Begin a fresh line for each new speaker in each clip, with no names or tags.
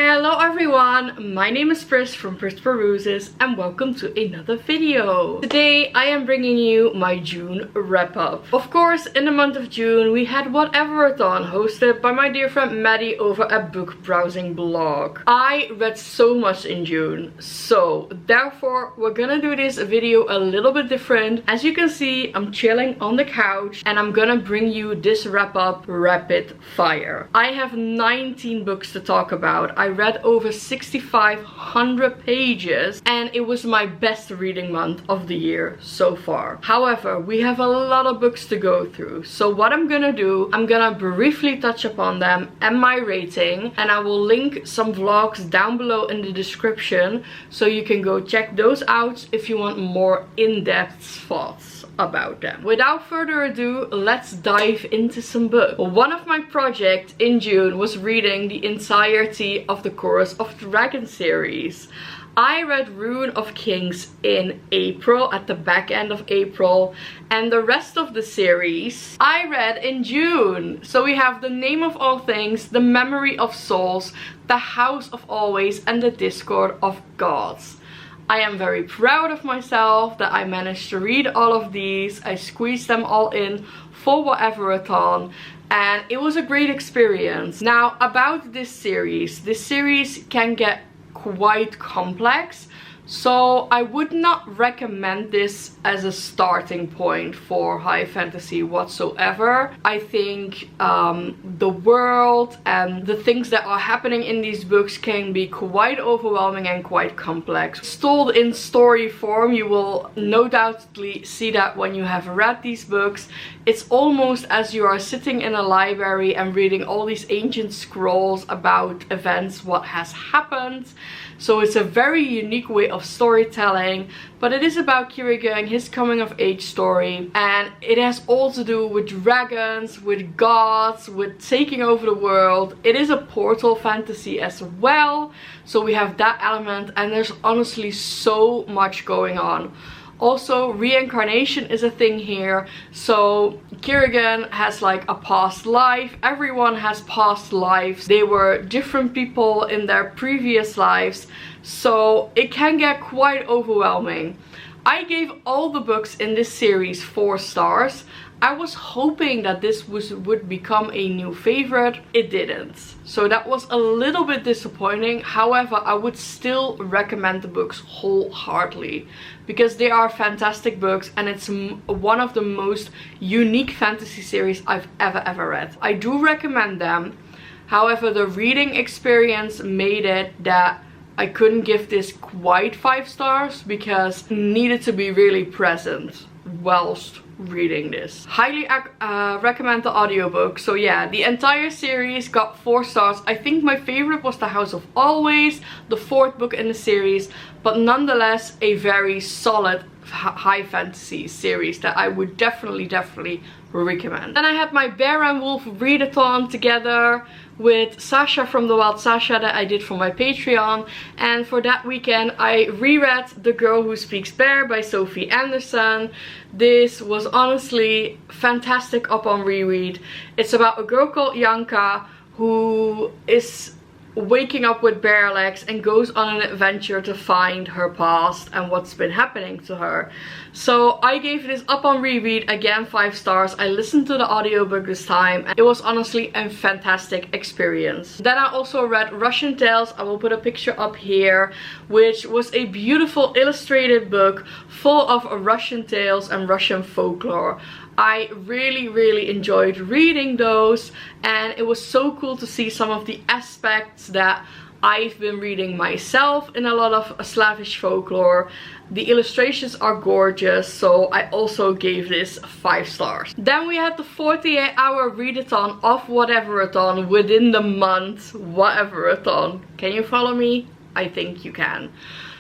Hello everyone, my name is Pris from prisperuses and welcome to another video. Today I am bringing you my June wrap up. Of course, in the month of June we had Whateverathon hosted by my dear friend Maddie over a book browsing blog. I read so much in June, so therefore we're gonna do this video a little bit different. As you can see, I'm chilling on the couch and I'm gonna bring you this wrap up rapid fire. I have 19 books to talk about. I read over 6,500 pages and it was my best reading month of the year so far. However, we have a lot of books to go through, so what I'm gonna do, I'm gonna briefly touch upon them and my rating, and I will link some vlogs down below in the description so you can go check those out if you want more in-depth thoughts about them. Without further ado, let's dive into some books. One of my projects in June was reading the entirety of the Chorus of Dragon series. I read Rune of Kings in April, at the back end of April, and the rest of the series I read in June. So we have The Name of All Things, The Memory of Souls, The House of Always, and The Discord of Gods. I am very proud of myself that I managed to read all of these. I squeezed them all in for Whateverathon and it was a great experience. Now, about this series can get quite complex, so I would not recommend this as a starting point for high fantasy whatsoever. I think the world and the things that are happening in these books can be quite overwhelming and quite complex. Told in story form, you will no doubtly see that when you have read these books. It's almost as you are sitting in a library and reading all these ancient scrolls about events, what has happened. So it's a very unique way of storytelling, but it is about Kirigan, his coming of age story, and it has all to do with dragons, with gods, with taking over the world. It is a portal fantasy as well, so we have that element, and there's honestly so much going on. Also, reincarnation is a thing here, so Kirigan has like a past life. Everyone has past lives. They were different people in their previous lives, so it can get quite overwhelming. I gave all the books in this series 4 stars. I was hoping that this would become a new favorite. It didn't. So that was a little bit disappointing. However, I would still recommend the books wholeheartedly because they are fantastic books and it's one of the most unique fantasy series I've ever read. I do recommend them. However, the reading experience made it that I couldn't give this quite 5 stars because it needed to be really present whilst reading this. Highly recommend the audiobook. So yeah, the entire series got 4 stars. I think my favorite was The House of Always, the 4th book in the series, but nonetheless a very solid high fantasy series that I would definitely recommend. Then I had my Bear and Wolf read-a-thon together with Sasha from the Wild Sasha that I did for my Patreon, and for that weekend I reread The Girl Who Speaks Bear by Sophie Anderson. This was honestly fantastic upon reread. It's about a girl called Yanka who is waking up with bare legs and goes on an adventure to find her past and what's been happening to her. So I gave this up on reread again 5 stars. I listened to the audiobook this time and it was honestly a fantastic experience. Then I also read Russian Tales. I will put a picture up here, which was a beautiful illustrated book full of Russian tales and Russian folklore. I really enjoyed reading those, and it was so cool to see some of the aspects that I've been reading myself in a lot of Slavish folklore. The illustrations are gorgeous, so I also gave this 5 stars. Then we had the 48-hour read-a-thon of Whateverathon within the month. Whateverathon. Can you follow me? I think you can.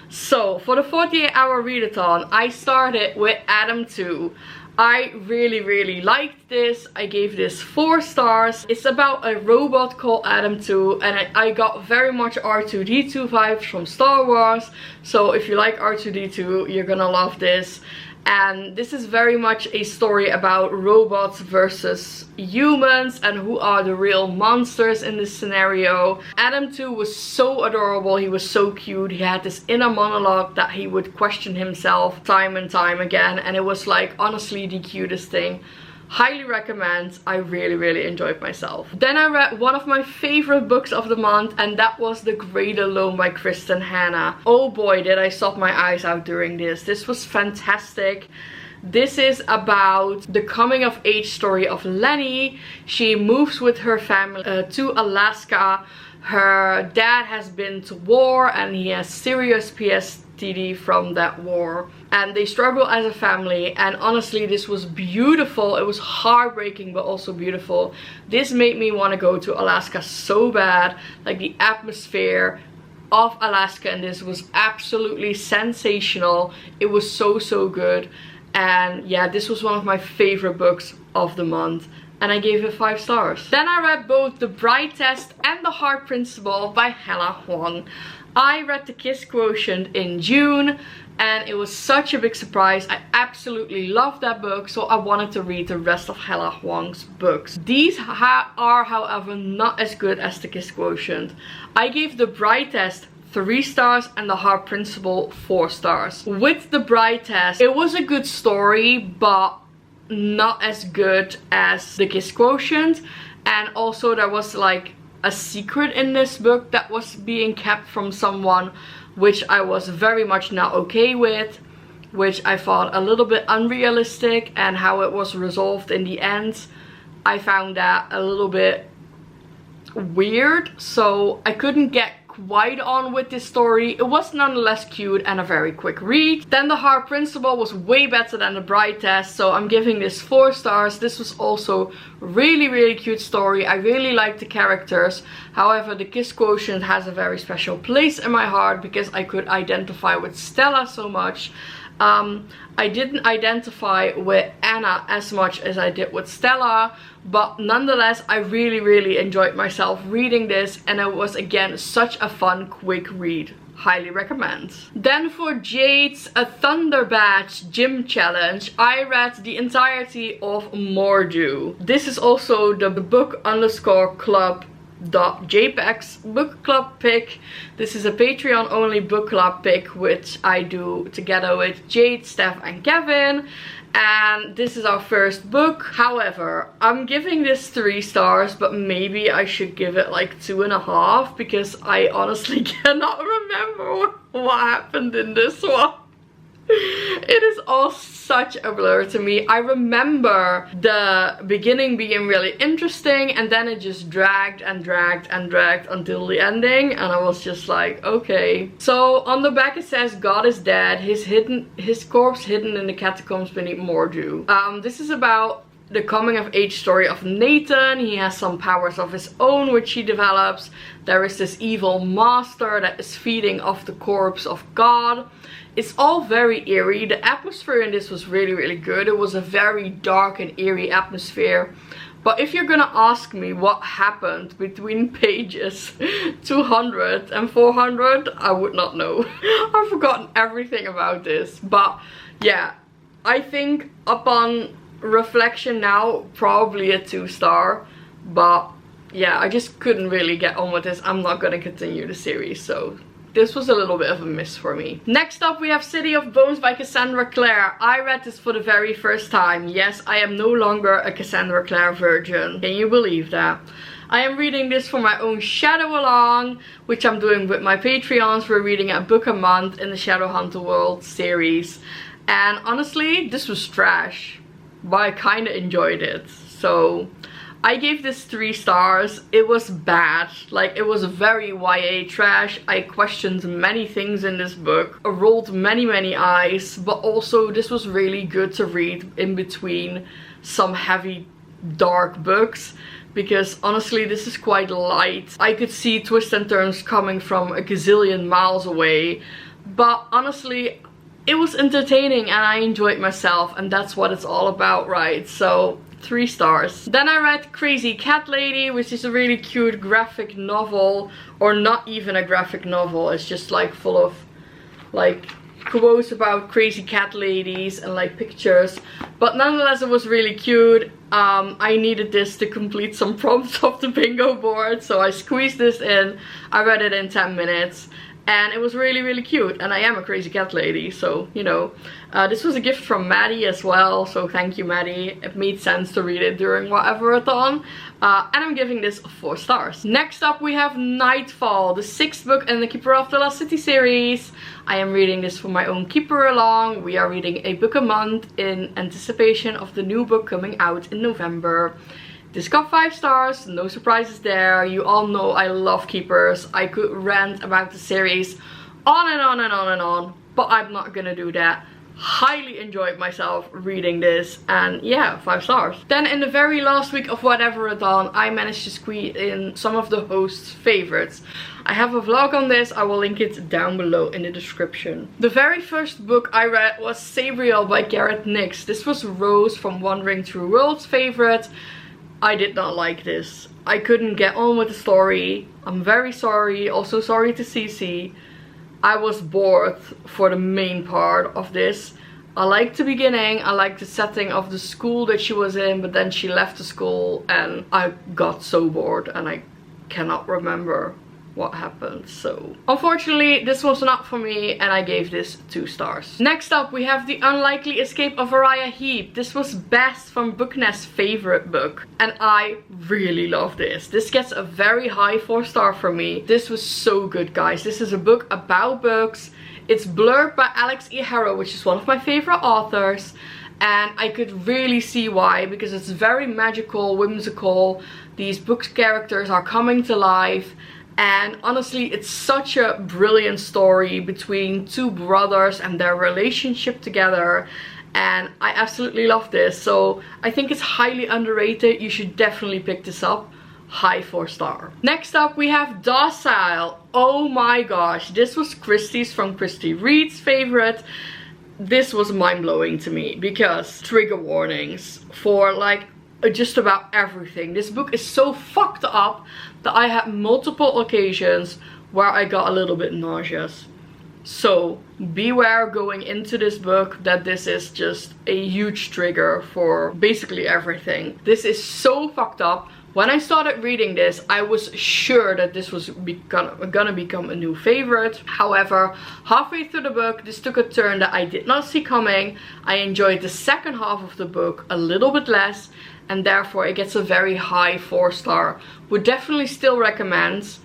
So for the 48-hour read-a-thon, I started with Adam 2. I really liked this. I gave this 4 stars. It's about a robot called Adam 2, and I got very much R2-D2 vibes from Star Wars. So if you like R2-D2, you're gonna love this. And this is very much a story about robots versus humans and who are the real monsters in this scenario. Adam too was so adorable. He was so cute. He had this inner monologue that he would question himself time and time again, and it was like honestly the cutest thing. Highly recommend. I really enjoyed myself. Then I read one of my favorite books of the month, and that was The Great Alone by Kristen Hanna. Oh boy, did I sob my eyes out during this. This was fantastic. This is about the coming of age story of Lenny. She moves with her family to Alaska. Her dad has been to war and he has serious PTSD from that war, and they struggle as a family. And honestly, this was beautiful. It was heartbreaking but also beautiful. This made me want to go to Alaska so bad. Like the atmosphere of Alaska, and this was absolutely sensational. It was so good. And yeah, this was one of my favorite books of the month, and I gave it 5 stars. Then I read both The Bride Test and The Heart Principle by Hella Huang. I read The Kiss Quotient in June, and it was such a big surprise. I absolutely loved that book, so I wanted to read the rest of Hella Huang's books. These are, however, not as good as The Kiss Quotient. I gave The Bride Test 3 stars and The Heart Principle 4 stars. With The Bride Test, it was a good story, but not as good as The Kiss Quotient. And also there was like a secret in this book that was being kept from someone, which I was very much not okay with, which I thought a little bit unrealistic, and how it was resolved in the end, I found that a little bit weird, so I couldn't get quite on with this story. It was nonetheless cute and a very quick read. Then The Heart Principle was way better than The Bride Test, so I'm giving this 4 stars. This was also really cute story. I really liked the characters. However, The Kiss Quotient has a very special place in my heart because I could identify with Stella so much. I didn't identify with Anna as much as I did with Stella, but nonetheless I really enjoyed myself reading this, and it was again such a fun quick read. Highly recommend. Then for Jade's A Thunder Badge Gym Challenge, I read the entirety of Mordu. This is also the book_club.jpg's book club pick. This is a Patreon only book club pick, which I do together with Jade, Steph and Kevin, and this is our first book. However, I'm giving this 3 stars, but maybe I should give it like 2.5 because I honestly cannot remember what happened in this one. It is all such a blur to me. I remember the beginning being really interesting, and then it just dragged until the ending, and I was just like, okay. So on the back it says God is dead, his corpse hidden in the catacombs beneath Mordu. This is about the coming of age story of Nathan. He has some powers of his own which he develops. There is this evil master that is feeding off the corpse of God. It's all very eerie. The atmosphere in this was really good. It was a very dark and eerie atmosphere. But if you're gonna ask me what happened between pages 200 and 400, I would not know. I've forgotten everything about this. But yeah, I think upon reflection now, probably a 2 star. But yeah, I just couldn't really get on with this. I'm not gonna continue the series, so this was a little bit of a miss for me. Next up we have City of Bones by Cassandra Clare. I read this for the very first time. Yes, I am no longer a Cassandra Clare virgin. Can you believe that? I am reading this for my own shadow along, which I'm doing with my Patreons. We're reading a book a month in the Shadowhunter World series. And honestly, this was trash, but I kind of enjoyed it. So I gave this 3 stars. It was bad. Like, it was very YA trash. I questioned many things in this book. I rolled many eyes. But also, this was really good to read in between some heavy, dark books. Because honestly, this is quite light. I could see twists and turns coming from a gazillion miles away. But honestly, it was entertaining and I enjoyed myself. And that's what it's all about, right? So 3 stars. Then I read Crazy Cat Lady, which is a really cute graphic novel, or not even a graphic novel. It's just like full of like quotes about crazy cat ladies and like pictures, but nonetheless it was really cute. I needed this to complete some prompts of the bingo board, so I squeezed this in. I read it in 10 minutes. And it was really cute, and I am a crazy cat lady, so you know. This was a gift from Maddie as well, so thank you Maddie. It made sense to read it during Whateverathon. And I'm giving this 4 stars. Next up we have Nightfall, the 6th book in the Keeper of the Lost City series. I am reading this for my own keeper along. We are reading a book a month in anticipation of the new book coming out in November. This got 5 stars, no surprises there. You all know I love keepers. I could rant about the series on and on and on and on, but I'm not gonna do that. Highly enjoyed myself reading this, and yeah, 5 stars. Then in the very last week of Whateverathon, I managed to squeeze in some of the hosts' favorites. I have a vlog on this, I will link it down below in the description. The very first book I read was Sabriel by Garrett Nix. This was Rose from Wandering Through Worlds' favorite. I did not like this. I couldn't get on with the story. I'm very sorry. Also sorry to Cece. I was bored for the main part of this. I liked the beginning. I liked the setting of the school that she was in, but then she left the school and I got so bored and I cannot remember what happened. So unfortunately this was not for me, and I gave this 2 stars. Next up we have The Unlikely Escape of Uriah Heep. This was Best from Booknest's favorite book, and I really love this. This gets a very high 4 star from me. This was so good, guys. This is a book about books. It's blurred by Alex E. Harrow, which is one of my favorite authors, and I could really see why, because it's very magical, whimsical. These book characters are coming to life. And honestly, it's such a brilliant story between 2 brothers and their relationship together. And I absolutely love this. So I think it's highly underrated. You should definitely pick this up. High 4 star. Next up we have Docile. Oh my gosh. This was Christy's from Christy Reads favorite. This was mind-blowing to me because trigger warnings for like just about everything. This book is so fucked up that I had multiple occasions where I got a little bit nauseous. So beware going into this book that this is just a huge trigger for basically everything. This is so fucked up. When I started reading this, I was sure that this was gonna become a new favorite. However, halfway through the book, this took a turn that I did not see coming. I enjoyed the second half of the book a little bit less, and therefore it gets a very high 4 star. Would definitely still recommend.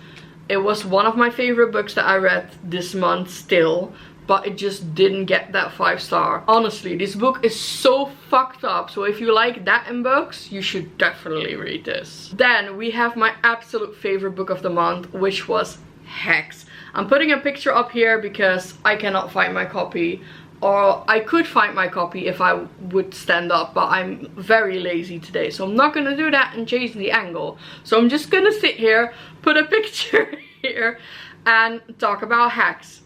It was one of my favorite books that I read this month still, but it just didn't get that 5 star. Honestly, this book is so fucked up, so if you like that in books, you should definitely read this. Then we have my absolute favorite book of the month, which was Hex. I'm putting a picture up here because I cannot find my copy. Or I could find my copy if I would stand up, but I'm very lazy today, so I'm not gonna do that and change the angle. So I'm just gonna sit here, put a picture here, and talk about Hex.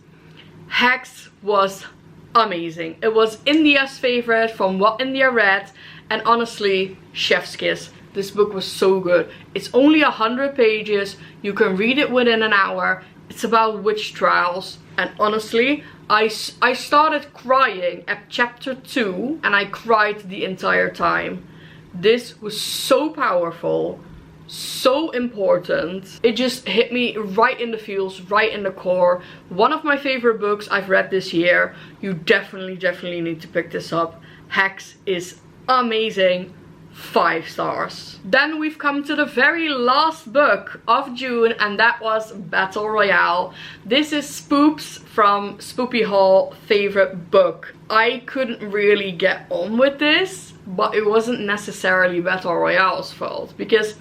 Hex was amazing. It was India's favorite from What India Read, and honestly, chef's kiss. This book was so good. It's only 100 pages. You can read it within an hour. It's about witch trials, and honestly, I started crying at chapter 2 and I cried the entire time. This was so powerful, so important. It just hit me right in the feels, right in the core. One of my favorite books I've read this year. You definitely need to pick this up. Hex is amazing. 5 stars. Then we've come to the very last book of June, and that was Battle Royale. This is Spoop's from Spoopy Hall favorite book. I couldn't really get on with this, but it wasn't necessarily Battle Royale's fault, because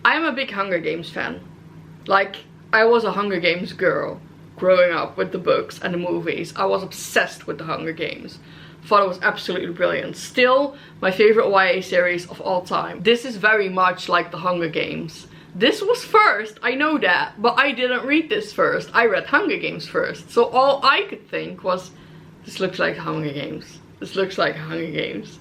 I'm a big Hunger Games fan. Like, I was a Hunger Games girl growing up with the books and the movies. I was obsessed with the Hunger Games. Thought it was absolutely brilliant. Still my favorite YA series of all time. This is very much like the Hunger Games. This was first, I know that, but I didn't read this first. I read Hunger Games first. So all I could think was, this looks like Hunger Games. This looks like Hunger Games.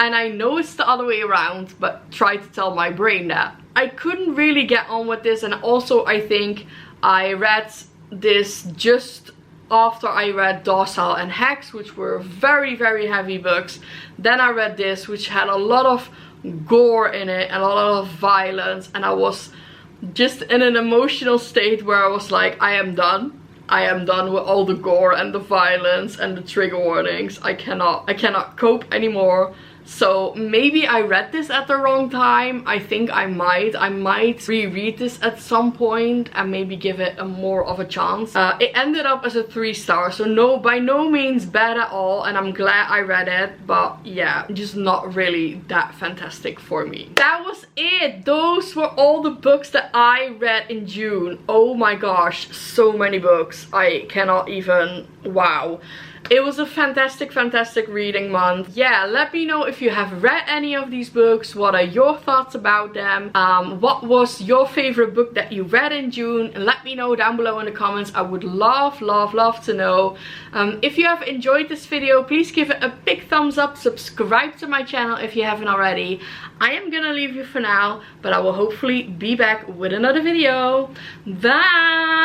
And I know it's the other way around, but try to tell my brain that. I couldn't really get on with this, and also I think I read this just after I read Docile and Hex, which were very, very heavy books. Then I read this, which had a lot of gore in it and a lot of violence, and I was just in an emotional state where I was like, I am done. I am done with all the gore and the violence and the trigger warnings. I cannot cope anymore. So maybe I read this at the wrong time. I think I might reread this at some point and maybe give it a more of a chance. It ended up as a 3-star, so by no means bad at all, and I'm glad I read it, but yeah, just not really that fantastic for me. That was it. Those were all the books that I read in June. Oh my gosh, so many books. I cannot even, wow. It was a fantastic, fantastic reading month. Yeah, let me know if you have read any of these books. What are your thoughts about them? What was your favorite book that you read in June? And let me know down below in the comments. I would love, love, love to know. If you have enjoyed this video, please give it a big thumbs up. Subscribe to my channel if you haven't already. I am gonna leave you for now, but I will hopefully be back with another video. Bye!